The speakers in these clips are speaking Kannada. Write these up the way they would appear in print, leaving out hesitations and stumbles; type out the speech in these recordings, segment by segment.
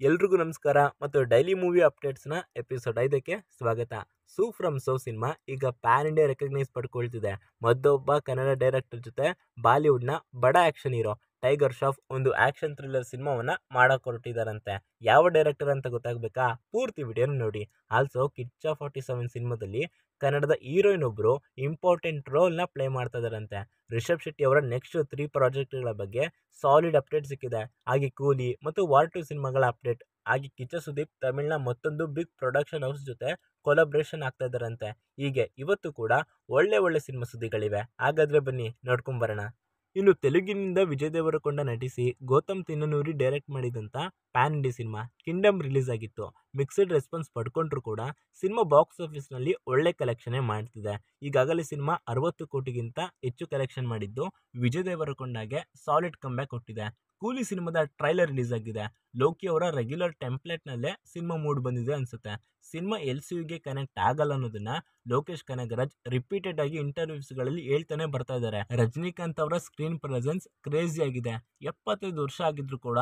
ಎಲ್ರಿಗೂ ನಮಸ್ಕಾರ ಮತ್ತು ಡೈಲಿ ಮೂವಿ ಅಪ್ಡೇಟ್ಸ್ನ ಎಪಿಸೋಡ್ 5ಕ್ಕೆ ಸ್ವಾಗತ. ಸೂ ಫ್ರಮ್ ಸೋ ಸಿನಿಮಾ ಈಗ ಪ್ಯಾನ್ ಇಂಡಿಯಾ ರೆಕಗ್ನೈಸ್ ಪಡ್ಕೊಳ್ತಿದೆ. ಮತ್ತೊಬ್ಬ ಕನ್ನಡ ಡೈರೆಕ್ಟರ್ ಜೊತೆ ಬಾಲಿವುಡ್ನ ಬಡ ಆಕ್ಷನ್ ಹೀರೋ ಟೈಗರ್ ಶ್ರಾಫ್ ಒಂದು ಆಕ್ಷನ್ ಥ್ರಿಲ್ಲರ್ ಸಿನಿಮಾವನ್ನ ಮಾಡಕ್ ಹೊರಟಿದಾರಂತೆ. ಯಾವ ಡೈರೆಕ್ಟರ್ ಅಂತ ಗೊತ್ತಾಗಬೇಕಾ? ಪೂರ್ತಿ ವಿಡಿಯೋನ ನೋಡಿ. ಆಲ್ಸೋ ಕಿಚ್ಚ 47 ಸಿನಿಮಾದಲ್ಲಿ ಕನ್ನಡದ ಹೀರೋಯಿನ್ ಒಬ್ರು ಇಂಪಾರ್ಟೆಂಟ್ ರೋಲ್ನ ಪ್ಲೇ ಮಾಡ್ತಾ ಇದಾರಂತೆ. ರಿಷಬ್ ಶೆಟ್ಟಿ ಅವರ ನೆಕ್ಸ್ಟ್ 3 ಪ್ರಾಜೆಕ್ಟ್ಗಳ ಬಗ್ಗೆ ಸಾಲಿಡ್ ಅಪ್ಡೇಟ್ ಸಿಕ್ಕಿದೆ. ಹಾಗೆ ಕೂಲಿ ಮತ್ತು ವಾರ್ 2 ಸಿನಿಮಾಗಳ ಅಪ್ಡೇಟ್. ಹಾಗೆ ಕಿಚ್ಚ ಸುದೀಪ್ ತಮಿಳ್ನ ಮತ್ತೊಂದು ಬಿಗ್ ಪ್ರೊಡಕ್ಷನ್ ಹೌಸ್ ಜೊತೆ ಕೊಲಾಬ್ರೇಷನ್ ಆಗ್ತಾ ಇದಾರಂತೆ. ಹೀಗೆ ಇವತ್ತು ಕೂಡ ಒಳ್ಳೆ ಸಿನಿಮಾ ಸುದ್ದಿಗಳಿವೆ. ಹಾಗಾದ್ರೆ ಬನ್ನಿ ನೋಡ್ಕೊಂಬರೋಣ. ಇನ್ನು ತೆಲುಗಿನಿಂದ ವಿಜಯ್ ದೇವರಕೊಂಡ ನಟಿಸಿ ಗೌತಮ್ ತಿನ್ನನೂರಿ ಡೈರೆಕ್ಟ್ ಮಾಡಿದಂಥ PAN India cinema Kingdom release ಆಗಿತ್ತು. ಮಿಕ್ಸ್ಡ್ ರೆಸ್ಪಾನ್ಸ್ ಪಡ್ಕೊಂಡ್ರು ಕೂಡ ಸಿನಿಮಾ ಬಾಕ್ಸ್ ಆಫೀಸ್ನಲ್ಲಿ ಒಳ್ಳೆ ಕಲೆಕ್ಷನ್ ಮಾಡ್ತಿದೆ. ಈಗಾಗಲೇ ಸಿನಿಮಾ 60 ಕೋಟಿಗಿಂತ ಹೆಚ್ಚು ಕಲೆಕ್ಷನ್ ಮಾಡಿದ್ದು ವಿಜಯ್ ದೇವರಕೊಂಡಗೆ ಸಾಲಿಡ್ ಕಂಬ್ಯಾಕ್ ಕೊಟ್ಟಿದೆ. ಕೂಲಿ ಸಿನಿಮಾದ ಟ್ರೈಲರ್ ರಿಲೀಸ್ ಆಗಿದೆ. ಲೋಕಿ ಅವರ ರೆಗ್ಯುಲರ್ ಟೆಂಪ್ಲೇಟ್ನಲ್ಲೇ ಸಿನಿಮಾ ಮೂಡ್ ಬಂದಿದೆ ಅನ್ಸುತ್ತೆ. ಸಿನಿಮಾ LCUಗೆ ಕನೆಕ್ಟ್ ಆಗಲ್ಲ ಅನ್ನೋದನ್ನ ಲೋಕೇಶ್ ಕನಗರಾಜ್ ರಿಪೀಟೆಡ್ ಆಗಿ ಇಂಟರ್ವ್ಯೂಸ್ಗಳಲ್ಲಿ ಹೇಳ್ತಾನೆ ಬರ್ತಾ ಇದ್ದಾರೆ. ರಜನಿಕಾಂತ್ ಅವರ ಸ್ಕ್ರೀನ್ ಪ್ರೆಸೆನ್ಸ್ ಕ್ರೇಜಿ ಆಗಿದೆ. 75 ವರ್ಷ ಆಗಿದ್ರು ಕೂಡ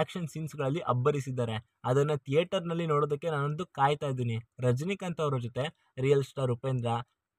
ಆಕ್ಷನ್ ಸೀನ್ಸ್ಗಳಲ್ಲಿ ಅಬ್ಬರಿಸಿದ್ದಾರೆ. ಅದನ್ನ ಥಿಯೇಟರ್ನಲ್ಲಿ ನೋಡೋದಕ್ಕೆ ನಾನಂತೂ ಕಾಯ್ತಾ ಇದ್ದೀನಿ. ರಜನಿಕಾಂತ್ ಅವರ ಜೊತೆ ರಿಯಲ್ ಸ್ಟಾರ್ ಉಪೇಂದ್ರ,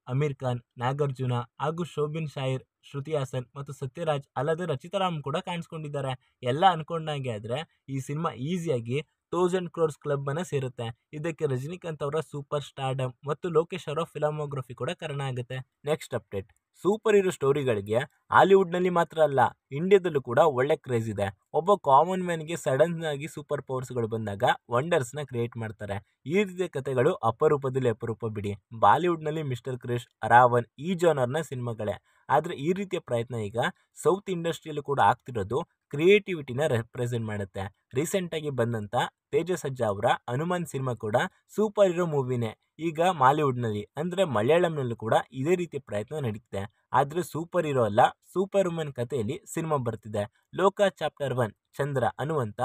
ಅಮೀರ್ ಖಾನ್, ನಾಗಾರ್ಜುನ ಹಾಗೂ ಶೋಭಿನ್ ಶಾಹಿರ್, ಶ್ರುತಿ ಹಾಸನ್ ಮತ್ತು ಸತ್ಯರಾಜ್ ಅಲ್ಲದೆ ರಚಿತಾರಾಮ್ ಕೂಡ ಕಾಣಿಸ್ಕೊಂಡಿದ್ದಾರೆ. ಎಲ್ಲ ಅನ್ಕೊಂಡಂಗೆ ಆದ್ರೆ ಈ ಸಿನಿಮಾ ಈಸಿಯಾಗಿ 1000 crores ಕ್ಲಬ್ ಅನ್ನ ಸೇರುತ್ತೆ. ಇದಕ್ಕೆ ರಜನಿಕಾಂತ್ ಅವರ ಸೂಪರ್ ಸ್ಟಾರ್ಡಮ್ ಮತ್ತು ಲೋಕೇಶ್ ಅವರ ಫಿಲಮೋಗ್ರಫಿ ಕೂಡ ಕಾರಣ ಆಗುತ್ತೆ. Next update. ಸೂಪರ್ ಹೀರೋ ಸ್ಟೋರಿಗಳಿಗೆ ಹಾಲಿವುಡ್ನಲ್ಲಿ ಮಾತ್ರ ಅಲ್ಲ, ಇಂಡಿಯಾದಲ್ಲೂ ಕೂಡ ಒಳ್ಳೆ ಕ್ರೇಜ್ ಇದೆ. ಒಬ್ಬ ಕಾಮನ್ ಮ್ಯಾನ್ಗೆ ಸಡನ್ ಆಗಿ ಸೂಪರ್ ಪವರ್ಸ್ಗಳು ಬಂದಾಗ ವಂಡರ್ಸ್ನ ಕ್ರಿಯೇಟ್ ಮಾಡ್ತಾರೆ. ಈ ರೀತಿಯ ಕಥೆಗಳು ಅಪರೂಪದಲ್ಲಿ ಅಪರೂಪ ಬಿಡಿ. ಬಾಲಿವುಡ್ನಲ್ಲಿ ಮಿಸ್ಟರ್ ಕ್ರಿಶ್, ರಾವಣ್ ಈ ಜಾನರ್ನ ಸಿನಿಮಾಗಳೇ. ಆದರೆ ಈ ರೀತಿಯ ಪ್ರಯತ್ನ ಈಗ ಸೌತ್ ಇಂಡಸ್ಟ್ರಿಯಲ್ಲೂ ಕೂಡ ಆಗ್ತಿರೋದು ಕ್ರಿಯೇಟಿವಿಟಿನ ರೆಪ್ರೆಸೆಂಟ್ ಮಾಡುತ್ತೆ. ರೀಸೆಂಟಾಗಿ ಬಂದಂಥ ತೇಜಸ್ ಅಜ್ಜಾ ಅವರ ಹನುಮಾನ್ ಸಿನಿಮಾ ಕೂಡ ಸೂಪರ್ ಹೀರೋ ಮೂವಿನೇ. ಈಗ ಮಾಲಿವುಡ್ನಲ್ಲಿ ಅಂದರೆ ಮಲಯಾಳಂನಲ್ಲೂ ಕೂಡ ಇದೇ ರೀತಿಯ ಪ್ರಯತ್ನ ನಡೀತಿದೆ. ಆದರೆ ಸೂಪರ್ ಹೀರೋ ಅಲ್ಲ, ಸೂಪರ್ ವುಮೆನ್ ಕಥೆಯಲ್ಲಿ ಸಿನಿಮಾ ಬರ್ತಿದೆ. ಲೋಕ ಚಾಪ್ಟರ್ 1 ಚಂದ್ರ ಅನ್ನುವಂಥ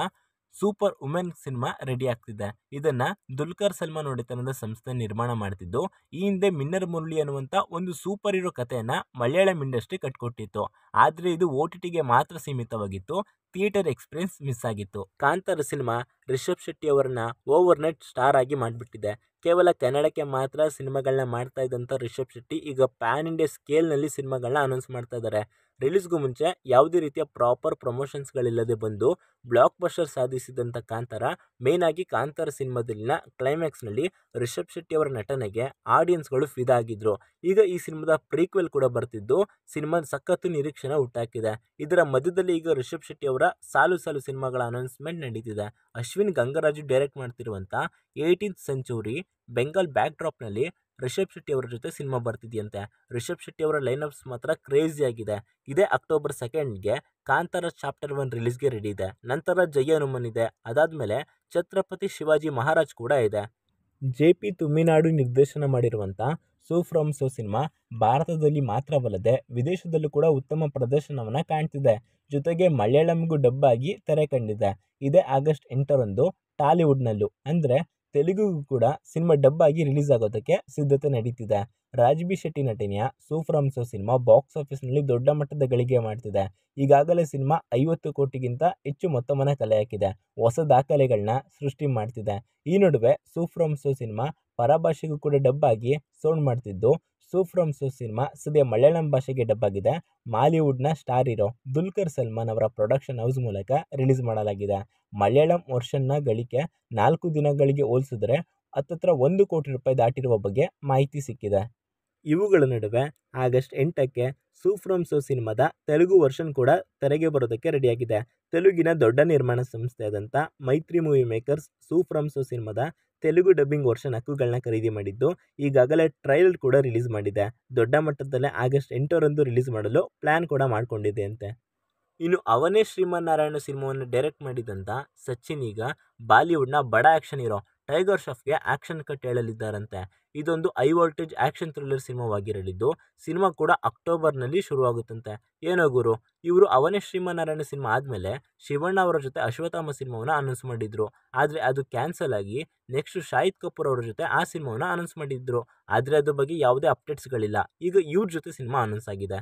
ಸೂಪರ್ ವುಮೆನ್ ಸಿನಿಮಾ ರೆಡಿ ಆಗ್ತಿದೆ. ಇದನ್ನ ದುಲ್ಕರ್ ಸಲ್ಮಾನ್ ಒಡೆತನದ ಸಂಸ್ಥೆ ನಿರ್ಮಾಣ ಮಾಡ್ತಿದ್ದು, ಈ ಹಿಂದೆ ಮಿನ್ನರ್ ಮುರಳಿ ಅನ್ನುವಂಥ ಒಂದು ಸೂಪರ್ ಹೀರೋ ಕಥೆಯನ್ನ ಮಲಯಾಳಂ ಇಂಡಸ್ಟ್ರಿ ಕಟ್ಕೊಟ್ಟಿತ್ತು. ಆದರೆ ಇದು OTTಗೆ ಮಾತ್ರ ಸೀಮಿತವಾಗಿತ್ತು. ಥಿಯೇಟರ್ ಎಕ್ಸ್ಪೀರಿಯನ್ಸ್ ಮಿಸ್ ಆಗಿತ್ತು. ಕಾಂತಾರ ಸಿನಿಮಾ ರಿಷಬ್ ಶೆಟ್ಟಿ ಅವರನ್ನ ಓವರ್ ನೈಟ್ ಸ್ಟಾರ್ ಆಗಿ ಮಾಡಿಬಿಟ್ಟಿದೆ. ಕೇವಲ ಕನ್ನಡಕ್ಕೆ ಮಾತ್ರ ಸಿನಿಮಾಗಳನ್ನ ಮಾಡ್ತಾ ಇದ್ದಂಥ ರಿಷಬ್ ಶೆಟ್ಟಿ ಈಗ ಪ್ಯಾನ್ ಇಂಡಿಯಾ ಸ್ಕೇಲ್ನಲ್ಲಿ ಸಿನಿಮಾಗಳನ್ನ ಅನೌನ್ಸ್ ಮಾಡ್ತಾ ಇದ್ದಾರೆ. ರಿಲೀಸ್ಗೂ ಮುಂಚೆ ಯಾವುದೇ ರೀತಿಯ ಪ್ರಾಪರ್ ಪ್ರಮೋಷನ್ಸ್ಗಳಿಲ್ಲದೆ ಬಂದು ಬ್ಲಾಕ್ ಬಸ್ಟರ್ ಸಾಧಿಸಿದಂಥ ಕಾಂತಾರ, ಮೇನ್ ಆಗಿ ಕಾಂತಾರ ಸಿನಿಮಾದಲ್ಲಿನ ಕ್ಲೈಮ್ಯಾಕ್ಸ್ನಲ್ಲಿ ರಿಷಬ್ ಶೆಟ್ಟಿ ಅವರ ನಟನೆಗೆ ಆಡಿಯನ್ಸ್ಗಳು ಫಿದಾ ಆಗಿದ್ರು. ಈಗ ಈ ಸಿನಿಮಾದ ಪ್ರೀಕ್ವೆಲ್ ಕೂಡ ಬರ್ತಿದ್ದು ಸಿನಿಮಾ ಸಖತ್ತು ನಿರೀಕ್ಷೆನ ಹುಟ್ಟಾಕಿದೆ. ಇದರ ಮಧ್ಯದಲ್ಲಿ ಈಗ ರಿಷಬ್ ಶೆಟ್ಟಿ ಅವರ ಸಾಲು ಸಿನಿಮಾಗಳ ಅನೌನ್ಸ್ಮೆಂಟ್ ನಡೀತಿದೆ. ಅಶ್ವಿನ್ ಗಂಗರಾಜು ಡೈರೆಕ್ಟ್ ಮಾಡ್ತಿರುವಂಥ 18th ಸೆಂಚುರಿ ಬೆಂಗಾಲ್ ಬ್ಯಾಕ್ ಡ್ರಾಪ್ನಲ್ಲಿ ರಿಷಬ್ ಶೆಟ್ಟಿ ಅವರ ಜೊತೆ ಸಿನಿಮಾ ಬರ್ತಿದೆಯಂತೆ. ರಿಷಬ್ ಶೆಟ್ಟಿ ಅವರ ಲೈನಪ್ಸ್ ಮಾತ್ರ ಕ್ರೇಜಿ ಆಗಿದೆ. ಇದೇ ಅಕ್ಟೋಬರ್ 2ಗೆ ಕಾಂತಾರ ಚಾಪ್ಟರ್ 1 ರಿಲೀಸ್ಗೆ ರೆಡಿ ಇದೆ. ನಂತರ ಜಯ ಹನುಮನ್ ಇದೆ. ಅದಾದ್ಮೇಲೆ ಛತ್ರಪತಿ ಶಿವಾಜಿ ಮಹಾರಾಜ್ ಕೂಡ ಇದೆ. JP ತುಮ್ಮಿನಾಡು ನಿರ್ದೇಶನ ಮಾಡಿರುವಂಥ ಸೂ ಫ್ರಮ್ ಸೋ ಸಿನಿಮಾ ಭಾರತದಲ್ಲಿ ಮಾತ್ರವಲ್ಲದೆ ವಿದೇಶದಲ್ಲೂ ಕೂಡ ಉತ್ತಮ ಪ್ರದರ್ಶನವನ್ನು ಕಾಣ್ತಿದೆ. ಜೊತೆಗೆ ಮಲಯಾಳಂಗೂ ಡಬ್ ಆಗಿ ತೆರೆ ಕಂಡಿದೆ. ಇದೇ ಆಗಸ್ಟ್ 8ರಂದು ಟಾಲಿವುಡ್ನಲ್ಲೂ ಅಂದರೆ ತೆಲುಗುಗೂ ಕೂಡ ಸಿನಿಮಾ ಡಬ್ ಆಗಿ ರಿಲೀಸ್ ಆಗೋದಕ್ಕೆ ಸಿದ್ಧತೆ ನಡೀತಿದೆ. ರಾಜ್ಬಿ ಶೆಟ್ಟಿ ನಟನೆಯ ಸೂ ಫ್ರಮ್ ಸೋ ಸಿನಿಮಾ ಬಾಕ್ಸ್ ಆಫೀಸ್ನಲ್ಲಿ ದೊಡ್ಡ ಮಟ್ಟದ ಗಳಿಕೆ ಮಾಡ್ತಿದೆ. ಈಗಾಗಲೇ ಸಿನಿಮಾ 50 ಕೋಟಿಗಿಂತ ಹೆಚ್ಚು ಮೊತ್ತವನ್ನು ಕಲೆ ಹಾಕಿದೆ. ಹೊಸ ದಾಖಲೆಗಳನ್ನ ಸೃಷ್ಟಿ ಮಾಡ್ತಿದೆ. ಈ ನಡುವೆ ಸೂ ಫ್ರಮ್ ಸೋ ಸಿನಿಮಾ ಪರಭಾಷೆಗೂ ಕೂಡ ಡಬ್ ಆಗಿ ಸೌಂಡ್ ಮಾಡ್ತಿದ್ದು, ಸೂ ಫ್ರಮ್ ಸೋ ಸಿನಿಮಾ ಸದ್ಯ ಮಲಯಾಳಂ ಭಾಷೆಗೆ ಡಬ್ ಆಗಿದೆ. ಮಾಲಿವುಡ್ನ ಸ್ಟಾರ್ ಹೀರೋ ದುಲ್ಕರ್ ಸಲ್ಮಾನ್ ಅವರ ಪ್ರೊಡಕ್ಷನ್ ಹೌಸ್ ಮೂಲಕ ರಿಲೀಸ್ ಮಾಡಲಾಗಿದೆ. ಮಲಯಾಳಂ ವರ್ಷನ್ನ ಗಳಿಕೆ 4 ದಿನಗಳಿಗೆ ಹೋಲಿಸಿದ್ರೆ ಹತ್ತತ್ರ 1 ಕೋಟಿ ರೂಪಾಯಿ ದಾಟಿರುವ ಬಗ್ಗೆ ಮಾಹಿತಿ ಸಿಕ್ಕಿದೆ. ಇವುಗಳ ನಡುವೆ ಆಗಸ್ಟ್ 8ಕ್ಕೆ ಸೂ ಫ್ರಮ್ ಸೋ ಸಿನಿಮಾದ ತೆಲುಗು ವರ್ಷನ್ ಕೂಡ ತೆರೆಗೆ ಬರೋದಕ್ಕೆ ರೆಡಿಯಾಗಿದೆ. ತೆಲುಗಿನ ದೊಡ್ಡ ನಿರ್ಮಾಣ ಸಂಸ್ಥೆಯಾದಂಥ Mythri movie makers Su from So ಸಿನಿಮಾದ ತೆಲುಗು ಡಬ್ಬಿಂಗ್ ವರ್ಷನ್ ಹಕ್ಕುಗಳನ್ನ ಖರೀದಿ ಮಾಡಿದ್ದು, ಈಗಾಗಲೇ ಟ್ರೈಲರ್ ಕೂಡ ರಿಲೀಸ್ ಮಾಡಿದೆ. ದೊಡ್ಡ ಮಟ್ಟದಲ್ಲೇ ಆಗಸ್ಟ್ 8ರಂದು ರಿಲೀಸ್ ಮಾಡಲು ಪ್ಲಾನ್ ಕೂಡ ಮಾಡಿಕೊಂಡಿದೆ ಅಂತೆ. ಇನ್ನು ಅವನೇ ಶ್ರೀಮನ್ನಾರಾಯಣ ಸಿನಿಮಾವನ್ನು ಡೈರೆಕ್ಟ್ ಮಾಡಿದಂಥ ಸಚಿನ್ ಈಗ ಬಾಲಿವುಡ್ನ ಬಡ ಆಕ್ಷನ್ ಹೀರೋ ಟೈಗರ್ ಶ್ರಾಫ್ಗೆ ಆಕ್ಷನ್ ಕಟ್ ಹೇಳಲಿದ್ದಾರಂತೆ. ಇದೊಂದು ಹೈ ವೋಲ್ಟೇಜ್ ಆಕ್ಷನ್ ಥ್ರಿಲ್ಲರ್ ಸಿನಿಮಾವಾಗಿರಲಿದ್ದು ಸಿನಿಮಾ ಕೂಡ ಅಕ್ಟೋಬರ್ನಲ್ಲಿ ಶುರುವಾಗುತ್ತಂತೆ. ಏನೋ ಗುರು, ಇವರು ಅವನೇ ಶ್ರೀಮನ್ನಾರಾಯಣ ಸಿನಿಮಾ ಆದಮೇಲೆ ಶಿವಣ್ಣ ಅವರ ಜೊತೆ ಅಶ್ವತ್ಥಾಮ ಸಿನಿಮಾವನ್ನು ಅನೌನ್ಸ್ ಮಾಡಿದ್ರು. ಆದರೆ ಅದು ಕ್ಯಾನ್ಸಲ್ ಆಗಿ ನೆಕ್ಸ್ಟ್ ಶಾಹಿದ್ ಕಪೂರ್ ಅವರ ಜೊತೆ ಆ ಸಿನಿಮಾವನ್ನು ಅನೌನ್ಸ್ ಮಾಡಿದ್ರು. ಆದರೆ ಅದ್ರ ಬಗ್ಗೆ ಯಾವುದೇ ಅಪ್ಡೇಟ್ಸ್ಗಳಿಲ್ಲ. ಈಗ ಇವ್ರ ಜೊತೆ ಸಿನಿಮಾ ಅನೌನ್ಸ್ ಆಗಿದೆ.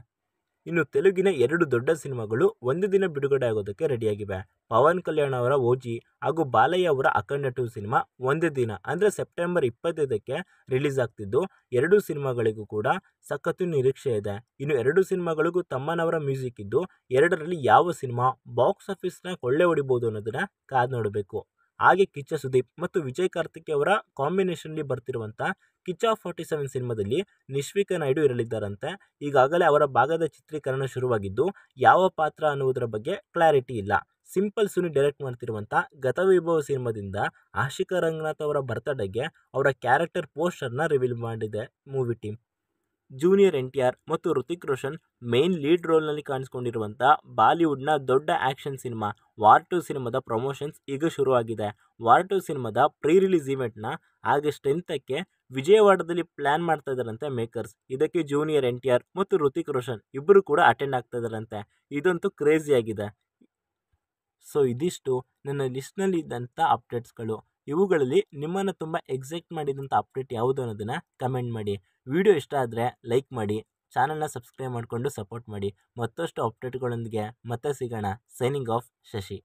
ಇನ್ನು ತೆಲುಗಿನ 2 ದೊಡ್ಡ ಸಿನಿಮಾಗಳು ಒಂದು ದಿನ ಬಿಡುಗಡೆ ಆಗೋದಕ್ಕೆ ರೆಡಿಯಾಗಿವೆ. ಪವನ್ ಕಲ್ಯಾಣ್ ಅವರ ಓಜಿ ಹಾಗೂ ಬಾಲಯ್ಯ ಅವರ ಅಖಂಡ 2 ಸಿನಿಮಾ ಒಂದೇ ದಿನ ಅಂದರೆ ಸೆಪ್ಟೆಂಬರ್ 25ಕ್ಕೆ ರಿಲೀಸ್ ಆಗ್ತಿದ್ದು, 2 ಸಿನಿಮಾಗಳಿಗೂ ಕೂಡ ಸಖತ್ತು ನಿರೀಕ್ಷೆ ಇದೆ. ಇನ್ನು 2 ಸಿನಿಮಾಗಳಿಗೂ ತಮ್ಮನವರ ಮ್ಯೂಸಿಕ್ ಇದ್ದು, ಎರಡರಲ್ಲಿ ಯಾವ ಸಿನಿಮಾ ಬಾಕ್ಸ್ ಆಫೀಸ್ನ ಕೊಳ್ಳೆ ಹೊಡಿಬಹುದು ಅನ್ನೋದನ್ನ ಕಾದು ನೋಡಬೇಕು. ಹಾಗೆ ಕಿಚ್ಚ ಸುದೀಪ್ ಮತ್ತು ವಿಜಯ್ ಕಾರ್ತಿಕ್ ಅವರ ಕಾಂಬಿನೇಷನ್ಲಿ ಬರ್ತಿರುವಂಥ ಕಿಚ್ಚ 47 ಸಿನಿಮಾದಲ್ಲಿ ನಿಶ್ವಿಕಾ ನಾಯ್ಡು ಇರಲಿದ್ದಾರಂತೆ. ಈಗಾಗಲೇ ಅವರ ಭಾಗದ ಚಿತ್ರೀಕರಣ ಶುರುವಾಗಿದ್ದು, ಯಾವ ಪಾತ್ರ ಅನ್ನುವುದರ ಬಗ್ಗೆ ಕ್ಲಾರಿಟಿ ಇಲ್ಲ. ಸಿಂಪಲ್ ಸುನಿ ಡೈರೆಕ್ಟ್ ಮಾಡ್ತಿರುವಂಥ ಗತವೈಭವ ಸಿನಿಮಾದಿಂದ ಆಶಿಕಾ ರಂಗನಾಥ್ ಅವರ ಬರ್ತ್ಡೇಗೆ ಅವರ ಕ್ಯಾರೆಕ್ಟರ್ ಪೋಸ್ಟರ್ನ ರಿವೀಲ್ ಮಾಡಿದೆ ಮೂವಿ ಟೀಮ್. ಜೂನಿಯರ್ NTR ಮತ್ತು ಋತಿಕ್ ರೋಷನ್ ಮೇನ್ ಲೀಡ್ ರೋಲ್ನಲ್ಲಿ ಕಾಣಿಸ್ಕೊಂಡಿರುವಂಥ ಬಾಲಿವುಡ್ನ ದೊಡ್ಡ ಆ್ಯಕ್ಷನ್ ಸಿನಿಮಾ ವಾರ್ 2 ಸಿನಿಮಾದ ಪ್ರಮೋಷನ್ಸ್ ಈಗ ಶುರುವಾಗಿದೆ. ವಾರ್ 2 ಸಿನಿಮಾದ ಪ್ರೀ ರಿಲೀಸ್ ಇವೆಂಟ್ನ ಆಗಸ್ಟ್ 10ಕ್ಕೆ ವಿಜಯವಾಡದಲ್ಲಿ ಪ್ಲ್ಯಾನ್ ಮಾಡ್ತಾ ಇದ್ದಾರಂತೆ ಮೇಕರ್ಸ್. ಇದಕ್ಕೆ ಜೂನಿಯರ್ NTR ಮತ್ತು ಋತಿಕ್ ರೋಷನ್ ಇಬ್ಬರು ಕೂಡ ಅಟೆಂಡ್ ಆಗ್ತಾ ಇದ್ದಾರಂತೆ. ಇದಂತೂ ಕ್ರೇಜಿಯಾಗಿದೆ. ಸೊ ಇದಿಷ್ಟು ನನ್ನ ಲಿಸ್ಟ್ನಲ್ಲಿ ಇದ್ದಂಥ ಅಪ್ಡೇಟ್ಸ್ಗಳು. ಇವುಗಳಲ್ಲಿ ನಿಮ್ಮನ್ನು ತುಂಬ ಎಕ್ಸೈಟ್ ಮಾಡಿದಂಥ ಅಪ್ಡೇಟ್ ಯಾವುದು ಅನ್ನೋದನ್ನು ಕಮೆಂಟ್ ಮಾಡಿ. ವಿಡಿಯೋ ಇಷ್ಟ ಆದರೆ ಲೈಕ್ ಮಾಡಿ, ಚಾನಲ್ನ ಸಬ್ಸ್ಕ್ರೈಬ್ ಮಾಡಿಕೊಂಡು ಸಪೋರ್ಟ್ ಮಾಡಿ. ಮತ್ತಷ್ಟು ಅಪ್ಡೇಟ್ಗಳೊಂದಿಗೆ ಮತ್ತೆ ಸಿಗೋಣ. Signing off, Shashi.